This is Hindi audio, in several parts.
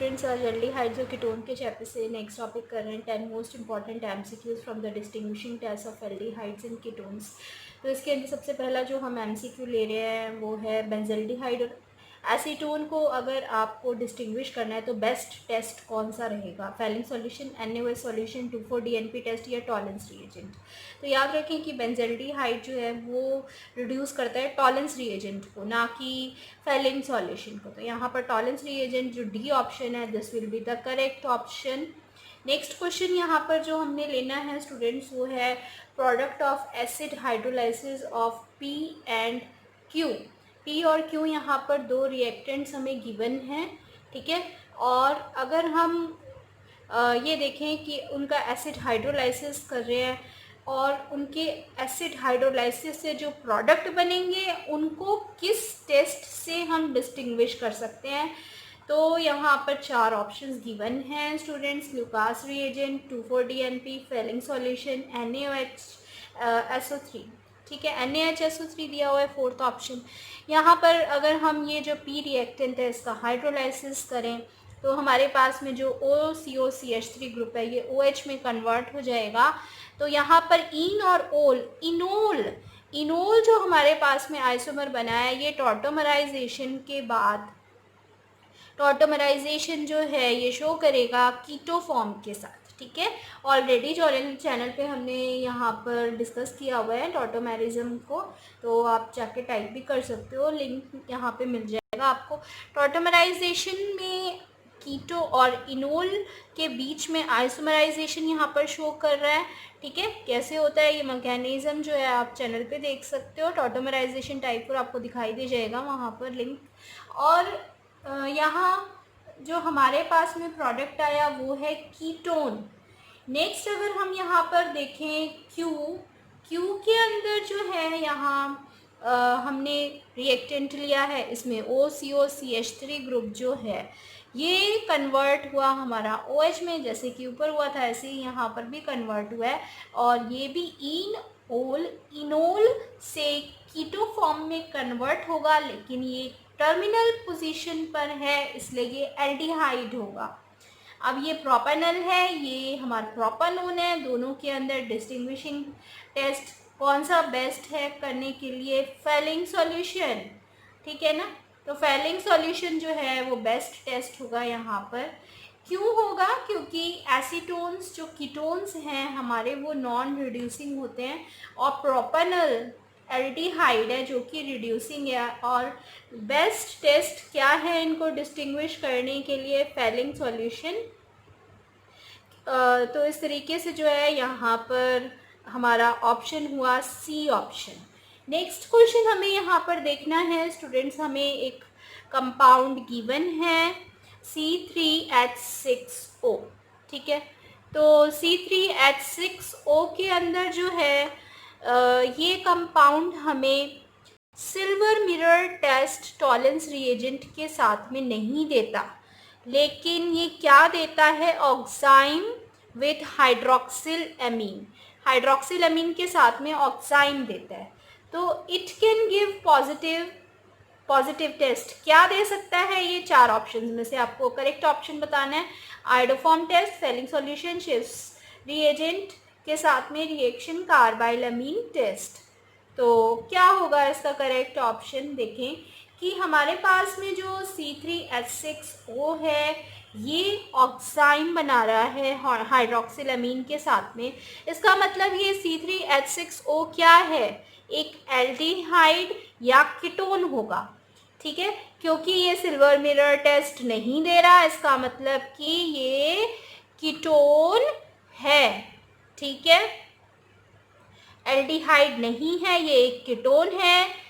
स्टूडेंट्स, आज एल्डिहाइड्स और कीटोन के चैप्टर से नेक्स्ट टॉपिक कर रहे हैं 10 most important MCQs from the distinguishing test of aldehydes and ketones. तो इसके अंदर सबसे पहला जो हम एमसीक्यू ले रहे हैं वो है बेंजल्डिहाइड और एसीटोन को अगर आपको डिस्टिंग्विश करना है तो बेस्ट टेस्ट कौन सा रहेगा, Fehling solution, NaOH solution, 2,4-DNP test या टॉलेंस रिएजेंट। तो याद रखें कि बेंजल्डिहाइड जो है वो रिड्यूस करता है टॉलेंस रिएजेंट को, ना कि फेलिंग सॉल्यूशन को। तो यहाँ पर टॉलेंस रिएजेंट जो डी ऑप्शन है, this will be the correct option. Next question यहाँ पर जो हमने लेना है स्टूडेंट्स वो है product of acid hydrolysis of P and Q. P और क्यू यहाँ पर दो रिएक्टेंट्स हमें गिवन हैं, ठीक है। और अगर हम ये देखें कि उनका एसिड हाइड्रोलाइसिस कर रहे हैं और उनके एसिड हाइड्रोलाइसिस से जो प्रोडक्ट बनेंगे उनको किस टेस्ट से हम डिस्टिंग्विश कर सकते हैं। तो यहाँ पर चार ऑप्शंस गिवन हैं students, Lucas reagent, 2,4-DNP, Fehling solution, NaOH ठीक है, NaHSO3 दिया हुआ है फोर्थ ऑप्शन। यहाँ पर अगर हम ये जो पी रिएक्टेंट है इसका हाइड्रोलाइसिस करें तो हमारे पास में जो OCOCH3 ग्रुप है ये OH में कन्वर्ट हो जाएगा। तो यहाँ पर इन और इनोल जो हमारे पास में आइसोमर बना है ये टॉटोमराइजेशन के बाद टॉटोमराइजेशन जो है ये शो करेगा कीटो फॉर्म के साथ, ठीक है। ऑलरेडी जो चैनल पे हमने यहाँ पर डिस्कस किया हुआ है टॉटोमेरिज्म को, तो आप जाके टाइप भी कर सकते हो, लिंक यहाँ पे मिल जाएगा आपको। टॉटोमराइजेशन में कीटो और इनोल के बीच में आइसोमराइजेशन यहाँ पर शो कर रहा है, ठीक है। कैसे होता है ये मैकेनिज्म जो है आप चैनल पे देख सकते हो, टॉटोमराइजेशन टाइप पर आपको दिखाई दे जाएगा वहाँ पर लिंक। और यहाँ जो हमारे पास में प्रोडक्ट आया वो है कीटोन। नेक्स्ट अगर हम यहाँ पर देखें क्यू के अंदर जो है यहाँ हमने रिएक्टेंट लिया है, इसमें OCOCH3 ग्रुप जो है ये कन्वर्ट हुआ हमारा OH में, जैसे कि ऊपर हुआ था ऐसे ही यहाँ पर भी कन्वर्ट हुआ है। और ये भी इनोल से कीटो फॉर्म में कन्वर्ट होगा, लेकिन ये टर्मिनल पोजीशन पर है इसलिए ये एल्डिहाइड होगा। अब ये प्रोपेनल है, ये हमारा प्रोपानोन है, दोनों के अंदर डिस्टिंग्विशिंग टेस्ट कौन सा बेस्ट है करने के लिए, फेलिंग सॉल्यूशन, ठीक है ना। तो फेलिंग सॉल्यूशन जो है वो बेस्ट टेस्ट होगा यहाँ पर। क्यों होगा? क्योंकि एसीटोन्स जो कीटोन्स हैं हमारे वो नॉन रिड्यूसिंग होते हैं और प्रोपेनल एल्डिहाइड है जो कि रिड्यूसिंग है। और बेस्ट टेस्ट क्या है इनको डिस्टिंग्विश करने के लिए, फेलिंग सॉल्यूशन। तो इस तरीके से जो है यहाँ पर हमारा ऑप्शन हुआ सी ऑप्शन। नेक्स्ट क्वेश्चन हमें यहाँ पर देखना है स्टूडेंट्स, हमें एक कंपाउंड गिवन है C3H6O, ठीक है। तो C3H6O के अंदर जो है ये कंपाउंड हमें silver mirror test Tollens reagent के साथ में नहीं देता, लेकिन ये क्या देता है, oxime with hydroxyl amine, hydroxyl amine के साथ में ऑक्साइम देता है। तो it can give positive test क्या दे सकता है, ये चार ऑप्शन में से आपको करेक्ट ऑप्शन बताना है। Iodoform test, Fehling solution, Schiff's reagent के साथ में रिएक्शन कार्बाइलमीन टेस्ट। तो क्या होगा इसका करेक्ट ऑप्शन, देखें कि हमारे पास में जो C3H6O है ये ऑक्साइम बना रहा है हाइड्रोक्सिल अमीन के साथ में। इसका मतलब ये C3H6O क्या है, एक एल्डिहाइड या कीटोन होगा, ठीक है। क्योंकि ये सिल्वर मिरर टेस्ट नहीं दे रहा, इसका मतलब कि ये कीटोन है, ठीक है, एल्डिहाइड नहीं है, ये एक कीटोन है।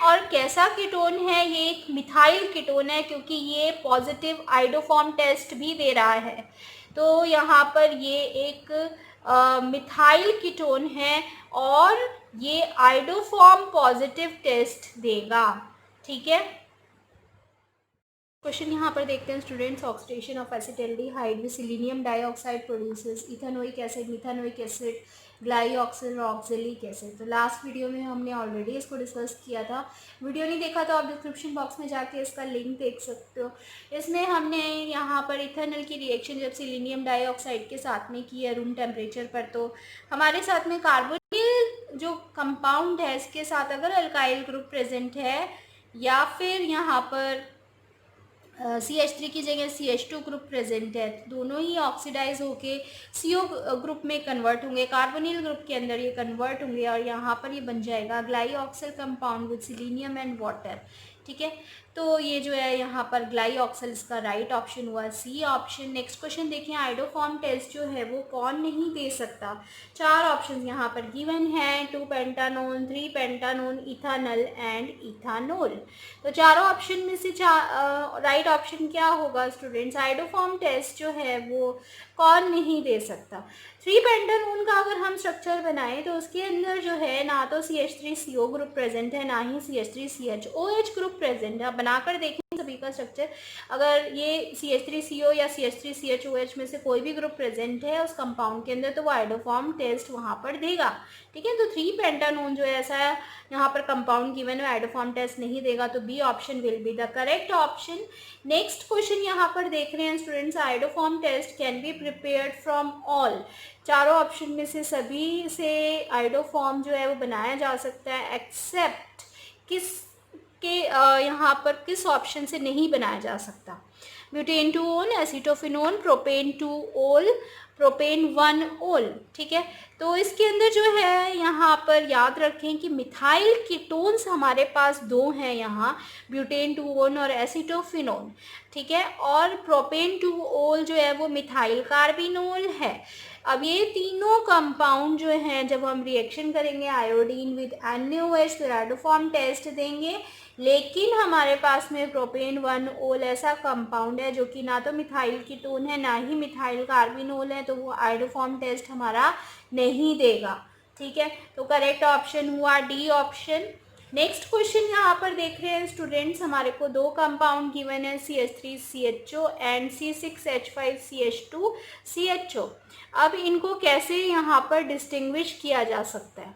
और कैसा कीटोन है, ये एक मिथाइल कीटोन है क्योंकि ये पॉजिटिव आयोडोफॉर्म टेस्ट भी दे रहा है। तो यहाँ पर ये एक मिथाइल कीटोन है और ये आयोडोफॉर्म पॉजिटिव टेस्ट देगा, ठीक है। क्वेश्चन यहाँ पर देखते हैं students, oxidation of acetaldehyde with selenium dioxide produces ethanoic acid, methanoic acid, glyoxal और ऑक्जेलिक एसिड। तो लास्ट वीडियो में हमने ऑलरेडी इसको डिस्कस किया था। वीडियो नहीं देखा तो आप डिस्क्रिप्शन बॉक्स में जाके इसका लिंक देख सकते हो। इसमें हमने यहाँ पर इथेनॉल की रिएक्शन जब सिलीनियम डाइऑक्साइड के साथ में की है रूम टेम्परेचर पर, तो हमारे साथ में कार्बोनिल जो कंपाउंड है इसके साथ अगर अल्काइल ग्रुप प्रेजेंट है या फिर यहाँ पर CH3 की जगह CH2 ग्रुप प्रेजेंट है, दोनों ही ऑक्सीडाइज होके CO ग्रुप में कन्वर्ट होंगे, कार्बोनिल ग्रुप के अंदर ये कन्वर्ट होंगे और यहाँ पर ये बन जाएगा glyoxal compound with selenium and water. ठीक है, तो ये जो है यहाँ पर ग्लाइऑक्सिल इसका राइट ऑप्शन हुआ, सी ऑप्शन। नेक्स्ट क्वेश्चन देखिए, आइडोफॉर्म टेस्ट जो है वो कौन नहीं दे सकता। 4 ऑप्शन यहाँ पर गिवन है, 2 pentanone, 3 pentanone, ethanol and ethanol. तो चारों ऑप्शन में से राइट ऑप्शन क्या होगा स्टूडेंट्स? आइडोफॉर्म टेस्ट जो है वो कौन नहीं दे सकता। 3 पेंटानोन का अगर हम स्ट्रक्चर बनाएं तो उसके अंदर जो है ना तो CH3CO ग्रुप प्रेजेंट है, ना ही CH3CHOH ग्रुप प्रेजेंट है। आप बनाकर देखें सभी का स्ट्रक्चर, अगर ये CH3CO या CH3CHOH में से कोई भी ग्रुप प्रेजेंट है उस कंपाउंड के अंदर तो वो आइडोफॉर्म टेस्ट वहाँ पर देगा। ठीक है, तो 3 पेंटानोन जो है ऐसा यहाँ पर कंपाउंड गिवन है, आइडोफॉर्म टेस्ट नहीं देगा, तो B option will be the correct option. Next question यहाँ पर देख रहे हैं students, iodoform test can be prepared from all. चारों ऑप्शन में से सभी से आइडोफॉर्म जो है वो बनाया जा सकता है, एक्सेप्ट किस के यहाँ पर किस ऑप्शन से नहीं बनाया जा सकता। ब्यूटेन 2 ओल, एसीटोफिनोन, प्रोपेन 2 ओल, प्रोपेन 1 ओल। ठीक है, तो इसके अंदर जो है यहाँ पर याद रखें कि मिथाइल कीटोन्स हमारे पास 2 हैं यहाँ, ब्यूटेन 2 ओन और एसीटोफिनोन। ठीक है, और प्रोपेन 2 ओल जो है वो मिथाइल कार्बिनोल है। अब ये तीनों कंपाउंड जो हैं जब हम रिएक्शन करेंगे आयोडीन विद NaOH तो आइडोफॉर्म टेस्ट देंगे, लेकिन हमारे पास में प्रोपेन 1 ओल ऐसा कंपाउंड है जो कि ना तो मिथाइल कीटोन है ना ही मिथाइल कार्बिनोल है, तो वो आइडोफॉर्म टेस्ट हमारा नहीं देगा। ठीक है, तो करेक्ट ऑप्शन हुआ डी ऑप्शन। नेक्स्ट क्वेश्चन यहाँ पर देख रहे हैं स्टूडेंट्स, हमारे को 2 कंपाउंड गिवन है, CH3CHO एंड C6H5CH2CHO। अब इनको कैसे यहाँ पर डिस्टिंग्विश किया जा सकता है?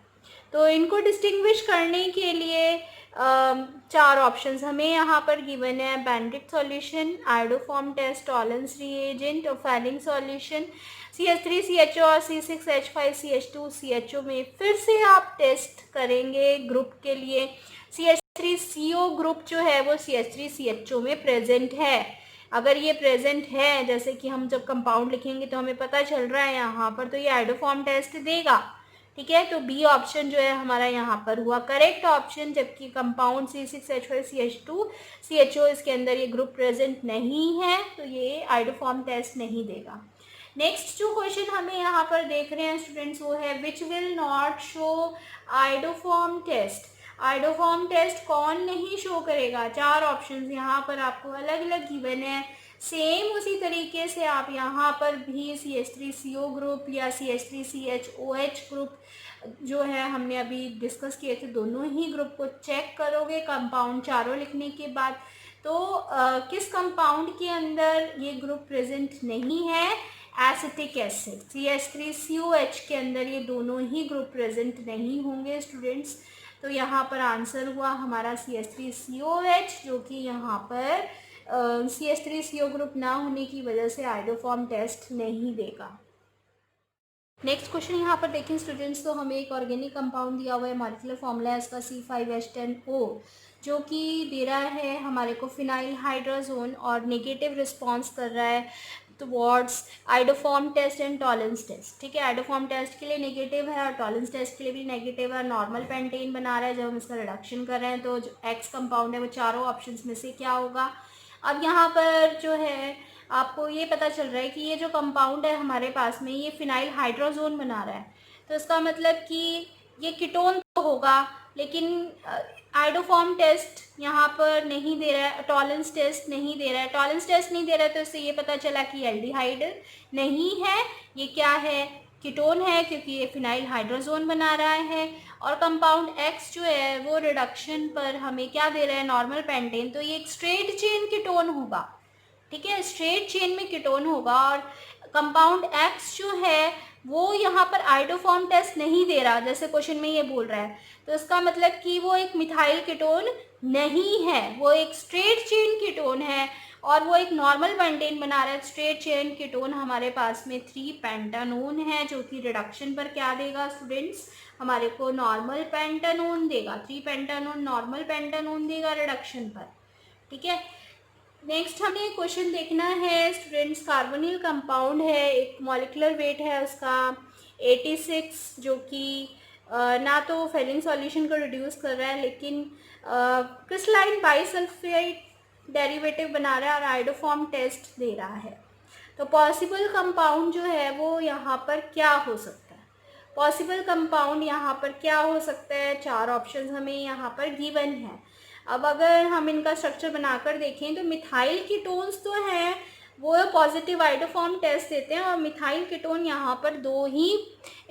तो इनको डिस्टिंग्विश करने के लिए 4 ऑप्शंस हमें यहाँ पर गिवन है, Benedict solution, iodoform test, Tollens reagent और फैलिंग सॉल्यूशन। CH3CHO और C6H5CH2CHO में फिर से आप टेस्ट करेंगे ग्रुप के लिए। CH3CO ग्रुप जो है वो CH3CHO में प्रेजेंट है। अगर ये प्रेजेंट है, जैसे कि हम जब कंपाउंड लिखेंगे तो हमें पता चल रहा है यहाँ पर, तो ये आइडोफॉर्म टेस्ट देगा। ठीक है, तो बी ऑप्शन जो है हमारा यहाँ पर हुआ करेक्ट ऑप्शन, जबकि कंपाउंड C6H5CH2CHO इसके अंदर ये ग्रुप प्रेजेंट नहीं है, तो ये आइडोफॉर्म टेस्ट नहीं देगा। नेक्स्ट जो क्वेश्चन हमें यहाँ पर देख रहे हैं स्टूडेंट्स वो है, which will not show iodoform test. Iodoform test कौन नहीं शो करेगा? 4 ऑप्शंस यहाँ पर आपको अलग अलग गिवन है। सेम उसी तरीके से आप यहाँ पर भी CH3CO ग्रुप या CH3CHOH ग्रुप जो है हमने अभी डिस्कस किए थे, दोनों ही ग्रुप को चेक करोगे कंपाउंड चारों लिखने के बाद। तो किस कंपाउंड के अंदर ये ग्रुप प्रेजेंट नहीं है? एसिटिक एसिड, CH3COH के अंदर ये दोनों ही ग्रुप प्रेजेंट नहीं होंगे स्टूडेंट्स। तो यहाँ पर आंसर हुआ हमारा CH3COH, जो कि यहाँ पर CH3CO ग्रुप ना होने की वजह से आइडोफॉर्म टेस्ट नहीं देगा। नेक्स्ट क्वेश्चन यहाँ पर देखें स्टूडेंट्स, तो हमें एक ऑर्गेनिक कंपाउंड दिया हुआ है, मॉलिक्यूलर फॉर्मूला है इसका C5H10O, जो कि दे रहा है हमारे को फिनाइल हाइड्रोजोन और नेगेटिव रिस्पॉन्स कर रहा है towards iodoform test and Tollens test. ठीक है, आइडोफॉर्म टेस्ट के लिए नेगेटिव है और टॉलेंस टेस्ट के लिए भी नेगेटिव है। नॉर्मल पेंटेन बना रहा है, जब हम इसका रिडक्शन कर रहे हैं तो जो एक्स कंपाउंड है वो चारों ऑप्शंस में से क्या होगा? अब यहाँ पर जो है आपको ये पता चल रहा है कि ये जो कंपाउंड है हमारे पास में ये फिनाइल हाइड्रोजोन बना रहा है, तो इसका मतलब कि ये कीटोन तो होगा, लेकिन आइडोफॉर्म टेस्ट यहाँ पर नहीं दे रहा है, टॉलेंस टेस्ट नहीं दे रहा है। टॉलेंस टेस्ट नहीं दे रहा है तो इससे ये पता चला कि एल्डिहाइड नहीं है, ये क्या है? कीटोन है, क्योंकि ये फिनाइल हाइड्रोजोन बना रहा है। और कंपाउंड एक्स जो है वो रिडक्शन पर हमें क्या दे रहा है? नॉर्मल पेंटेन, तो ये एक स्ट्रेट चेन कीटोन होगा। ठीक है, स्ट्रेट चेन में कीटोन होगा। और कंपाउंड एक्स जो है वो यहाँ पर आइडोफॉर्म टेस्ट नहीं दे रहा, जैसे क्वेश्चन में ये बोल रहा है, तो इसका मतलब कि वो एक मिथाइल कीटोन नहीं है, वो एक स्ट्रेट चेन कीटोन है और वो एक नॉर्मल पेंटेन बना रहा है। स्ट्रेट चेन कीटोन हमारे पास में 3 पेंटानोन है, जो कि रिडक्शन पर क्या देगा स्टूडेंट्स, हमारे को नॉर्मल पेंटानोन देगा। 3 पेंटानोन नॉर्मल पेंटानोन देगा रिडक्शन पर। ठीक है, नेक्स्ट हमें क्वेश्चन देखना है स्टूडेंट्स। कार्बोनिल कंपाउंड है, एक मॉलिक्यूलर वेट है उसका 86, जो कि ना तो फेलिंग सॉल्यूशन को रिड्यूस कर रहा है, लेकिन क्रिस्टलाइन बाइसल्फाइड डेरिवेटिव बना रहा है और आइडोफॉर्म टेस्ट दे रहा है। तो पॉसिबल कंपाउंड जो है वो यहाँ पर क्या हो सकता है? पॉसिबल कंपाउंड यहाँ पर क्या हो सकता है? 4 ऑप्शंस हमें यहाँ पर गिवन है। अब अगर हम इनका स्ट्रक्चर बनाकर देखें तो मिथाइल कीटोन्स तो हैं, वो पॉजिटिव आइडोफॉर्म टेस्ट देते हैं, और मिथाइल कीटोन यहाँ पर 2 ही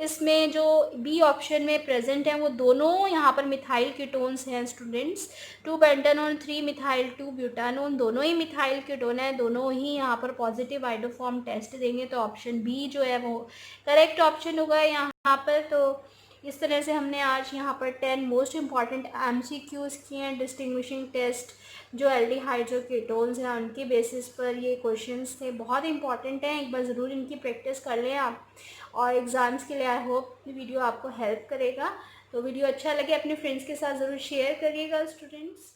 इसमें जो बी ऑप्शन में प्रेजेंट है वो दोनों यहाँ पर मिथाइल कीटोन्स हैं स्टूडेंट्स। 2 पेंटानोन 3 मिथाइल 2 ब्यूटानोन, दोनों ही मिथाइल कीटोन है, दोनों ही यहाँ पर पॉजिटिव आइडोफॉर्म टेस्ट देंगे। तो ऑप्शन बी जो है वो करेक्ट ऑप्शन होगा यहाँ पर। तो इस तरह से हमने आज यहाँ पर 10 मोस्ट इम्पॉर्टेंट MCQs किए हैं, डिस्टिंग्विशिंग टेस्ट जो एल्डिहाइड्स और कीटोन्स हैं उनके बेसिस पर ये क्वेश्चंस थे, बहुत इंपॉर्टेंट हैं, एक बार ज़रूर इनकी प्रैक्टिस कर लें आप, और एग्ज़ाम्स के लिए आई होप ये वीडियो आपको हेल्प करेगा। तो वीडियो अच्छा लगे अपने फ्रेंड्स के साथ ज़रूर शेयर करिएगा स्टूडेंट्स।